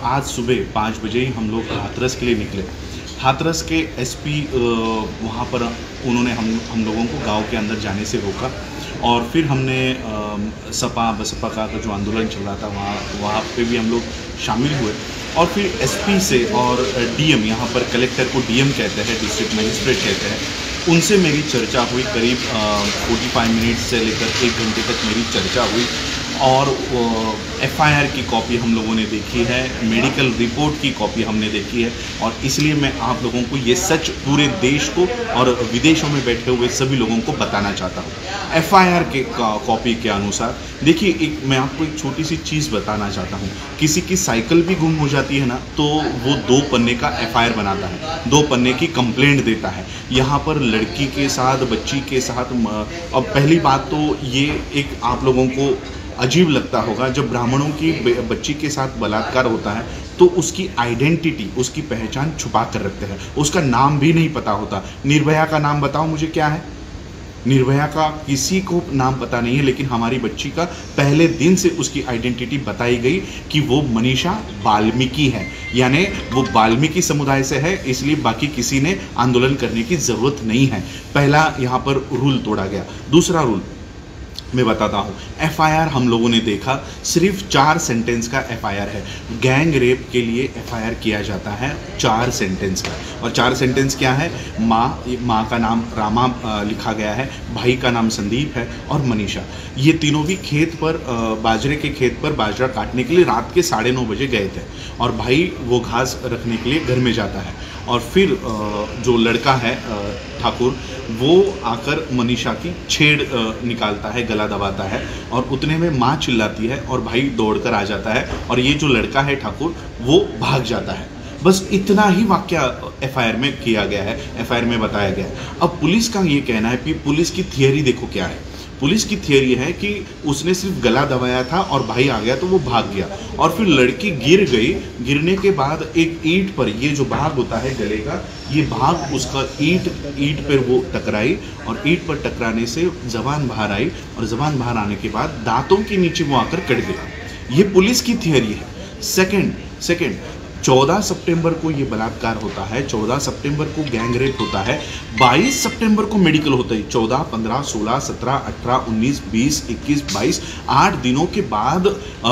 आज सुबह 5 बजे ही हम लोग हाथरस के लिए निकले। हाथरस के एसपी वहाँ पर उन्होंने हम लोगों को गांव के अंदर जाने से रोका और फिर हमने सपा बसपा का जो आंदोलन चल रहा था वहाँ पे भी हम लोग शामिल हुए और फिर एसपी से और डीएम, यहाँ पर कलेक्टर को डीएम कहते हैं, डिस्ट्रिक्ट मजिस्ट्रेट कहते हैं, उनसे मेरी चर्चा हुई। करीब 45 मिनट से लेकर 1 घंटे तक मेरी चर्चा हुई और एफआईआर की कॉपी हम लोगों ने देखी है, मेडिकल रिपोर्ट की कॉपी हमने देखी है और इसलिए मैं आप लोगों को ये सच पूरे देश को और विदेशों में बैठे हुए सभी लोगों को बताना चाहता हूँ। एफआईआर के कॉपी के अनुसार देखिए, मैं आपको एक छोटी सी चीज़ बताना चाहता हूँ। किसी की साइकिल भी गुम हो जाती है ना, तो वो 2 पन्ने का एफआईआर बनाता है, 2 पन्ने की कंप्लेंट देता है। यहाँ पर लड़की के साथ, बच्ची के साथ, अब पहली बात तो ये एक आप लोगों को अजीब लगता होगा, जब ब्राह्मणों की बच्ची के साथ बलात्कार होता है तो उसकी आइडेंटिटी, उसकी पहचान छुपा कर रखते हैं, उसका नाम भी नहीं पता होता। निर्भया का नाम बताओ मुझे क्या है? निर्भया का किसी को नाम पता नहीं है, लेकिन हमारी बच्ची का पहले दिन से उसकी आइडेंटिटी बताई गई कि वो मनीषा वाल्मीकि है, यानी वो वाल्मीकि समुदाय से है, इसलिए बाकी किसी ने आंदोलन करने की ज़रूरत नहीं है। पहला यहाँ पर रूल तोड़ा गया। दूसरा रूल मैं बताता हूँ। एफआईआर हम लोगों ने देखा, सिर्फ 4 सेंटेंस का एफआईआर है। गैंग रेप के लिए एफआईआर किया जाता है 4 सेंटेंस का, और 4 सेंटेंस क्या है? माँ का नाम रामा लिखा गया है, भाई का नाम संदीप है और मनीषा। ये तीनों भी खेत पर, बाजरे के खेत पर बाजरा काटने के लिए रात के 9:30 बजे गए थे और भाई वो घास रखने के लिए घर में जाता है और फिर जो लड़का है ठाकुर, वो आकर मनीषा की छेड़ निकालता है, गला दबाता है और उतने में माँ चिल्लाती है और भाई दौड़कर आ जाता है और ये जो लड़का है ठाकुर, वो भाग जाता है। बस इतना ही वाकया एफआईआर में किया गया है, एफआईआर में बताया गया है। अब पुलिस का ये कहना है कि पुलिस की थियरी देखो क्या है। पुलिस की थियरी है कि उसने सिर्फ गला दबाया था और भाई आ गया तो वो भाग गया और फिर लड़की गिर गई। गिरने के बाद एक ईंट पर, ये जो भाग होता है गले का, ये भाग उसका ईंट पर वो टकराई और ईंट पर टकराने से जबान बाहर आई और जबान बाहर आने के बाद दांतों के नीचे वो आकर कट गया। ये पुलिस की थियरी है। सेकंड 14 सितंबर को ये बलात्कार होता है, 14 सितंबर को गैंग रेप होता है, 22 सितंबर को मेडिकल होता है। 14, 15, 16, 17, 18, 19, 20, 21, 22, 8 दिनों के बाद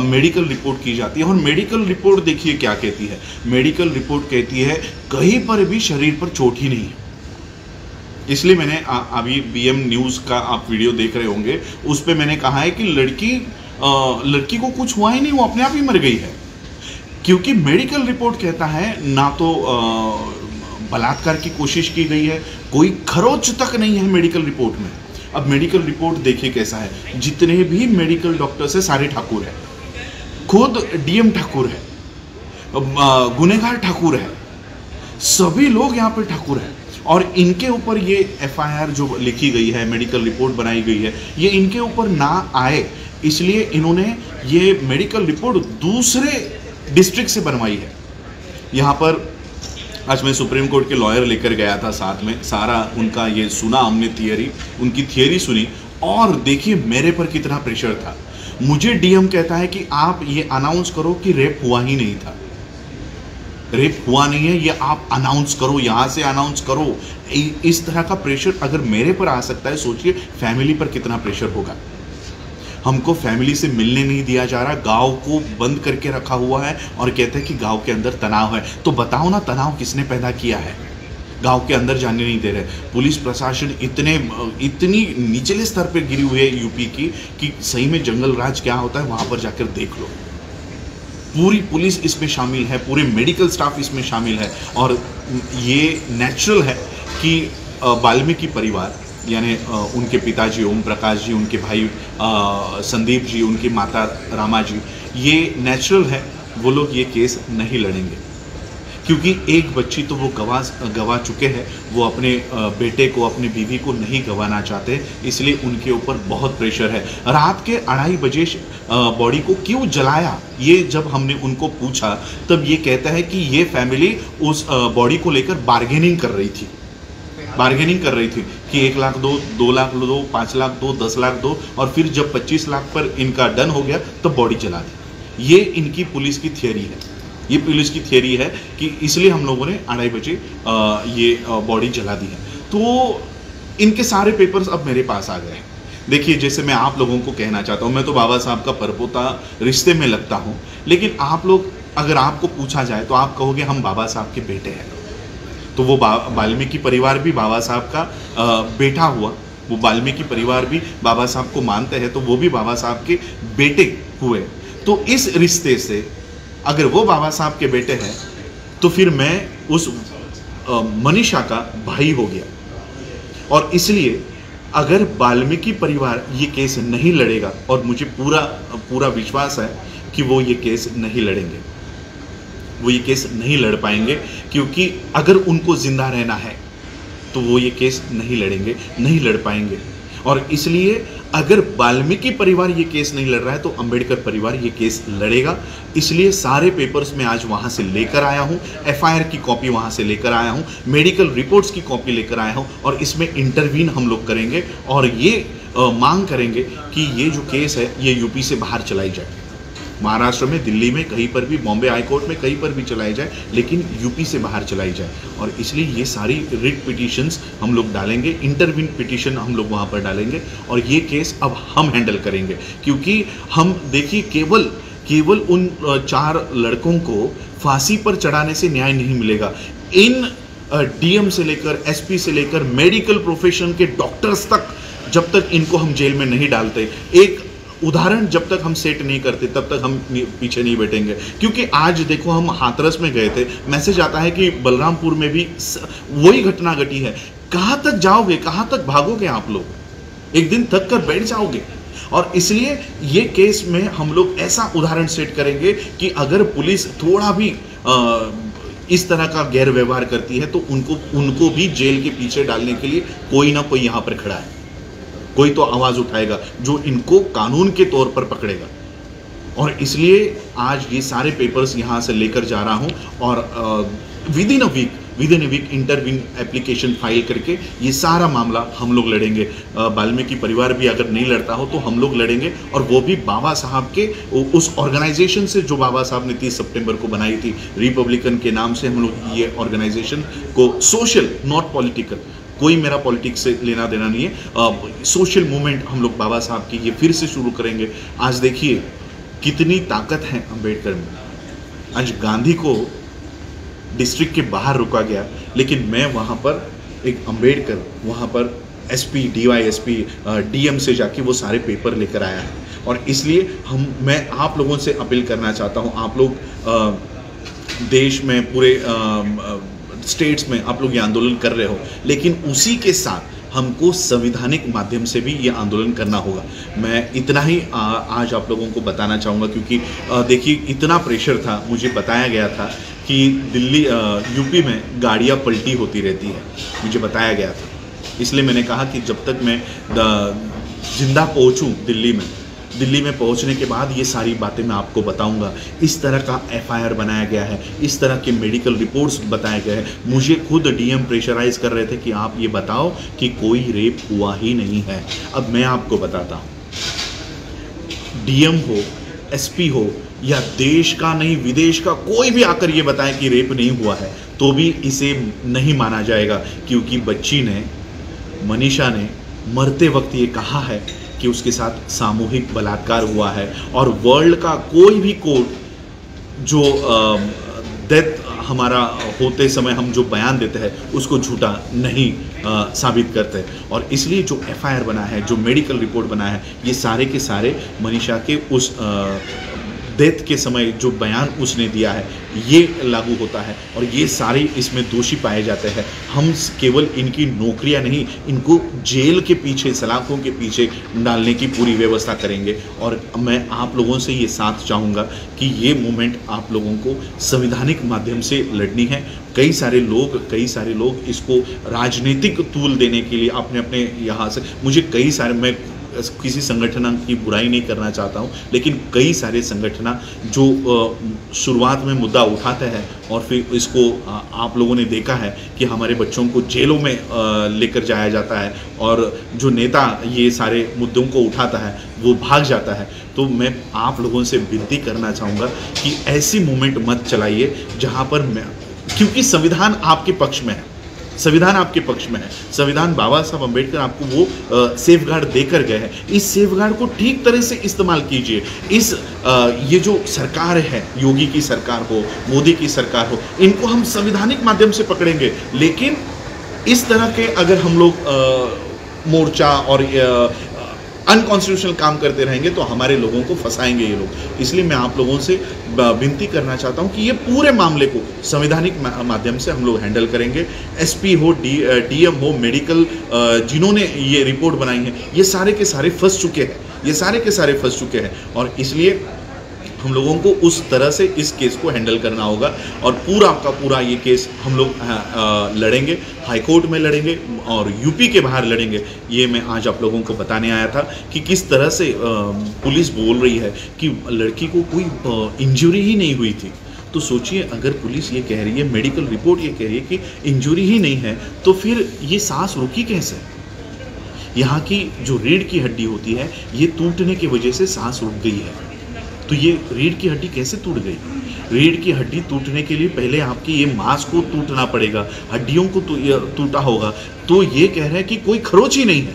मेडिकल रिपोर्ट की जाती है और मेडिकल रिपोर्ट देखिए क्या कहती है। मेडिकल रिपोर्ट कहती है कहीं पर भी शरीर पर चोट ही नहीं है। इसलिए मैंने अभी बीएम न्यूज़ का आप वीडियो देख रहे होंगे, उस पर मैंने कहा है कि लड़की को कुछ हुआ ही नहीं, वो अपने आप ही मर गई है, क्योंकि मेडिकल रिपोर्ट कहता है ना तो बलात्कार की कोशिश की गई है, कोई खरोच तक नहीं है मेडिकल रिपोर्ट में। अब मेडिकल रिपोर्ट देखिए कैसा है, जितने भी मेडिकल डॉक्टर्स हैं सारे ठाकुर हैं, खुद डीएम ठाकुर है, गुनहगार ठाकुर है, सभी लोग यहाँ पे ठाकुर हैं और इनके ऊपर ये एफआईआर जो लिखी गई है, मेडिकल रिपोर्ट बनाई गई है, ये इनके ऊपर ना आए इसलिए इन्होंने ये मेडिकल रिपोर्ट दूसरे डिस्ट्रिक्ट से बनवाई है। यहाँ पर आज मैं सुप्रीम कोर्ट के लॉयर लेकर गया था, साथ में सारा उनका ये सुना हमने, उनकी थियरी सुनी और देखिए मेरे पर कितना प्रेशर था। मुझे डीएम कहता है कि आप ये अनाउंस करो कि रेप हुआ ही नहीं था, रेप हुआ नहीं है, ये आप अनाउंस करो, यहाँ से अनाउंस करो। इस तरह का प्रेशर अगर मेरे पर आ सकता है, सोचिए फैमिली पर कितना प्रेशर होगा। हमको फैमिली से मिलने नहीं दिया जा रहा, गांव को बंद करके रखा हुआ है और कहते हैं कि गांव के अंदर तनाव है। तो बताओ ना, तनाव किसने पैदा किया है? गांव के अंदर जाने नहीं दे रहे। पुलिस प्रशासन इतनी निचले स्तर पर गिरी हुई है यूपी की कि सही में जंगल राज क्या होता है वहाँ पर जाकर देख लो। पूरी पुलिस इसमें शामिल है, पूरे मेडिकल स्टाफ इसमें शामिल है और ये नेचुरल है कि वाल्मीकि परिवार यानी उनके पिताजी ओम प्रकाश जी, उनके भाई संदीप जी, उनकी माता रामा जी, ये नेचुरल है वो लोग ये केस नहीं लड़ेंगे क्योंकि एक बच्ची तो वो गवा चुके हैं, वो अपने बेटे को, अपनी बीवी को नहीं गंवाना चाहते, इसलिए उनके ऊपर बहुत प्रेशर है। रात के 2:30 बजे बॉडी को क्यों जलाया, ये जब हमने उनको पूछा तब ये कहता है कि ये फैमिली उस बॉडी को लेकर बार्गेनिंग कर रही थी कि 1 लाख दो, 2 लाख दो, 5 लाख दो, 10 लाख दो और फिर जब 25 लाख पर इनका डन हो गया तब बॉडी जला दी। ये इनकी पुलिस की थियरी है। ये पुलिस की थियरी है कि इसलिए हम लोगों ने 2:30 बजे ये बॉडी जला दी है। तो इनके सारे पेपर्स अब मेरे पास आ गए हैं। देखिए, जैसे मैं आप लोगों को कहना चाहता हूँ, मैं तो बाबा साहब का परपोता रिश्ते में लगता हूँ, लेकिन आप लोग, अगर आपको पूछा जाए तो आप कहोगे हम बाबा साहब के बेटे हैं। तो वो वाल्मीकि परिवार भी बाबा साहब का बेटा हुआ, वो वाल्मीकि परिवार भी बाबा साहब को मानते हैं, तो वो भी बाबा साहब के बेटे हुए। तो इस रिश्ते से अगर वो बाबा साहब के बेटे हैं तो फिर मैं उस मनीषा का भाई हो गया। और इसलिए अगर वाल्मीकि परिवार ये केस नहीं लड़ेगा, और मुझे पूरा विश्वास है कि वो ये केस नहीं लड़ेंगे, वो ये केस नहीं लड़ पाएंगे, क्योंकि अगर उनको जिंदा रहना है तो वो ये केस नहीं लड़ेंगे, नहीं लड़ पाएंगे। और इसलिए अगर वाल्मीकि परिवार ये केस नहीं लड़ रहा है तो अंबेडकर परिवार ये केस लड़ेगा। इसलिए सारे पेपर्स मैं आज वहाँ से लेकर आया हूँ, एफआईआर की कॉपी वहाँ से लेकर आया हूँ, मेडिकल रिपोर्ट्स की कॉपी लेकर आया हूँ, और इसमें इंटरवीन हम लोग करेंगे और ये मांग करेंगे कि ये जो केस है ये यूपी से बाहर चलाई जाए। महाराष्ट्र में, दिल्ली में, कहीं पर भी, बॉम्बे हाई कोर्ट में कहीं पर भी चलाई जाए, लेकिन यूपी से बाहर चलाई जाए। और इसलिए ये सारी रिट पिटिशंस हम लोग डालेंगे, इंटरवीन पिटिशन हम लोग वहाँ पर डालेंगे, और ये केस अब हम हैंडल करेंगे। क्योंकि हम देखिए, केवल उन 4 लड़कों को फांसी पर चढ़ाने से न्याय नहीं मिलेगा। इन डीएम से लेकर, एसपी से लेकर, मेडिकल प्रोफेशन के डॉक्टर्स तक, जब तक इनको हम जेल में नहीं डालते, एक उदाहरण जब तक हम सेट नहीं करते, तब तक हम पीछे नहीं बैठेंगे। क्योंकि आज देखो, हम हाथरस में गए थे, मैसेज आता है कि बलरामपुर में भी वही घटना घटी है। कहाँ तक जाओगे, कहाँ तक भागोगे आप लोग? एक दिन थक कर बैठ जाओगे। और इसलिए ये केस में हम लोग ऐसा उदाहरण सेट करेंगे कि अगर पुलिस थोड़ा भी इस तरह का गैर व्यवहार करती है तो उनको भी जेल के पीछे डालने के लिए कोई ना कोई यहाँ पर खड़ा है, कोई तो आवाज उठाएगा जो इनको कानून के तौर पर पकड़ेगा। और इसलिए आज ये सारे पेपर्स यहाँ से लेकर जा रहा हूँ, और within a week intervene application file करके ये सारा मामला हम लोग लड़ेंगे। वाल्मीकि परिवार भी अगर नहीं लड़ता हो तो हम लोग लड़ेंगे, और वो भी बाबा साहब के उस ऑर्गेनाइजेशन से जो बाबा साहब ने 30 सितंबर को बनाई थी, रिपब्लिकन के नाम से हम लोग ये ऑर्गेनाइजेशन को, सोशल नॉट पॉलिटिकल, कोई मेरा पॉलिटिक्स से लेना देना नहीं है, सोशल मूवमेंट हम लोग बाबा साहब की ये फिर से शुरू करेंगे। आज देखिए कितनी ताकत है अंबेडकर में। आज गांधी को डिस्ट्रिक्ट के बाहर रुका गया, लेकिन मैं वहाँ पर एक अंबेडकर वहाँ पर एसपी, डीवाईएसपी, डीएम से जाके वो सारे पेपर लेकर आया है। और इसलिए मैं आप लोगों से अपील करना चाहता हूँ, आप लोग देश में पूरे स्टेट्स में आप लोग ये आंदोलन कर रहे हो, लेकिन उसी के साथ हमको संविधानिक माध्यम से भी ये आंदोलन करना होगा। मैं इतना ही आज आप लोगों को बताना चाहूँगा, क्योंकि देखिए इतना प्रेशर था, मुझे बताया गया था कि दिल्ली यूपी में गाड़ियाँ पलटी होती रहती है, मुझे बताया गया था। इसलिए मैंने कहा कि जब तक मैं जिंदा पहुँचूँ दिल्ली में पहुंचने के बाद ये सारी बातें मैं आपको बताऊंगा। इस तरह का एफआईआर बनाया गया है, इस तरह के मेडिकल रिपोर्ट्स बताए गए हैं। मुझे खुद डीएम प्रेशराइज कर रहे थे कि आप ये बताओ कि कोई रेप हुआ ही नहीं है। अब मैं आपको बताता हूँ, डीएम हो, एसपी हो, या देश का नहीं विदेश का कोई भी आकर ये बताए कि रेप नहीं हुआ है, तो भी इसे नहीं माना जाएगा, क्योंकि बच्ची ने, मनीषा ने मरते वक्त ये कहा है कि उसके साथ सामूहिक बलात्कार हुआ है। और वर्ल्ड का कोई भी कोर्ट जो डेथ हमारा होते समय हम जो बयान देते हैं उसको झूठा नहीं साबित करते। और इसलिए जो एफआईआर बना है, जो मेडिकल रिपोर्ट बना है, ये सारे के सारे मनीषा के उस डेथ के समय जो बयान उसने दिया है ये लागू होता है, और ये सारे इसमें दोषी पाए जाते हैं। हम केवल इनकी नौकरियां नहीं, इनको जेल के पीछे, सलाखों के पीछे डालने की पूरी व्यवस्था करेंगे। और मैं आप लोगों से ये साथ चाहूँगा कि ये मूवमेंट आप लोगों को संवैधानिक माध्यम से लड़नी है। कई सारे लोग इसको राजनीतिक तूल देने के लिए अपने यहाँ से, मुझे कई सारे, मैं किसी संगठन की बुराई नहीं करना चाहता हूँ, लेकिन कई सारे संगठन जो शुरुआत में मुद्दा उठाते हैं और फिर इसको आप लोगों ने देखा है कि हमारे बच्चों को जेलों में लेकर जाया जाता है, और जो नेता ये सारे मुद्दों को उठाता है वो भाग जाता है। तो मैं आप लोगों से विनती करना चाहूँगा कि ऐसी मूवमेंट मत चलाइए जहाँ पर क्योंकि संविधान आपके पक्ष में है, संविधान आपके पक्ष में है। संविधान बाबा साहब अम्बेडकर आपको वो सेफ गार्ड देकर गए हैं। इस सेफ गार्ड को ठीक तरह से इस्तेमाल कीजिए। ये जो सरकार है, योगी की सरकार हो, मोदी की सरकार हो, इनको हम संवैधानिक माध्यम से पकड़ेंगे, लेकिन इस तरह के अगर हम लोग मोर्चा और अनकॉन्स्टिट्यूशनल काम करते रहेंगे तो हमारे लोगों को फंसाएंगे ये लोग। इसलिए मैं आप लोगों से विनती करना चाहता हूं कि ये पूरे मामले को संवैधानिक माध्यम से हम लोग हैंडल करेंगे। एसपी हो, डीएम हो, मेडिकल जिन्होंने ये रिपोर्ट बनाई है, ये सारे के सारे फंस चुके हैं, ये सारे के सारे फंस चुके हैं, और इसलिए हम लोगों को उस तरह से इस केस को हैंडल करना होगा। और पूरा का पूरा ये केस हम लोग लड़ेंगे, हाई कोर्ट में लड़ेंगे और यूपी के बाहर लड़ेंगे। ये मैं आज आप लोगों को बताने आया था कि किस तरह से पुलिस बोल रही है कि लड़की को कोई इंजरी ही नहीं हुई थी। तो सोचिए, अगर पुलिस ये कह रही है, मेडिकल रिपोर्ट ये कह रही है कि इंजरी ही नहीं है, तो फिर ये सांस रुकी कैसे? यहाँ की जो रीढ़ की हड्डी होती है, ये टूटने की वजह से सांस रुक गई है। तो ये रीढ़ की हड्डी कैसे टूट गई? रीढ़ की हड्डी टूटने के लिए पहले आपकी ये मांस को टूटना पड़ेगा, हड्डियों को टूटा होगा। तो ये कह रहा है कि कोई खरोच ही नहीं है,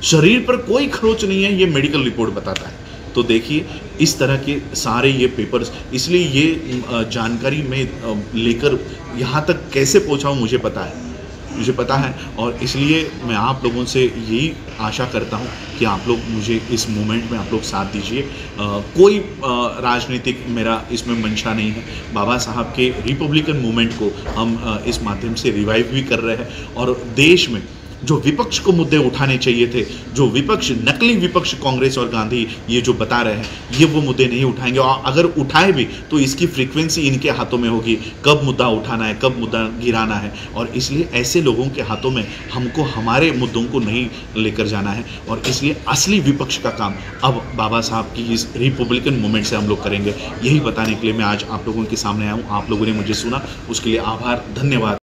शरीर पर कोई खरोच नहीं है, ये मेडिकल रिपोर्ट बताता है। तो देखिए, इस तरह के सारे ये पेपर्स, इसलिए ये जानकारी मैं लेकर यहाँ तक कैसे पहुँचाऊँ मुझे पता है, और इसलिए मैं आप लोगों से यही आशा करता हूं कि आप लोग मुझे इस मूवमेंट में आप लोग साथ दीजिए। कोई राजनीतिक मेरा इसमें मंशा नहीं है। बाबा साहब के रिपब्लिकन मूवमेंट को हम इस माध्यम से रिवाइव भी कर रहे हैं, और देश में जो विपक्ष को मुद्दे उठाने चाहिए थे, जो विपक्ष, नकली विपक्ष कांग्रेस और गांधी ये जो बता रहे हैं, ये वो मुद्दे नहीं उठाएंगे। और अगर उठाए भी तो इसकी फ्रीक्वेंसी इनके हाथों में होगी, कब मुद्दा उठाना है, कब मुद्दा गिराना है। और इसलिए ऐसे लोगों के हाथों में हमको हमारे मुद्दों को नहीं लेकर जाना है। और इसलिए असली विपक्ष का काम अब बाबा साहब की इस रिपब्लिकन मूवमेंट से हम लोग करेंगे। यही बताने के लिए मैं आज आप लोगों के सामने आया हूँ। आप लोगों ने मुझे सुना, उसके लिए आभार, धन्यवाद।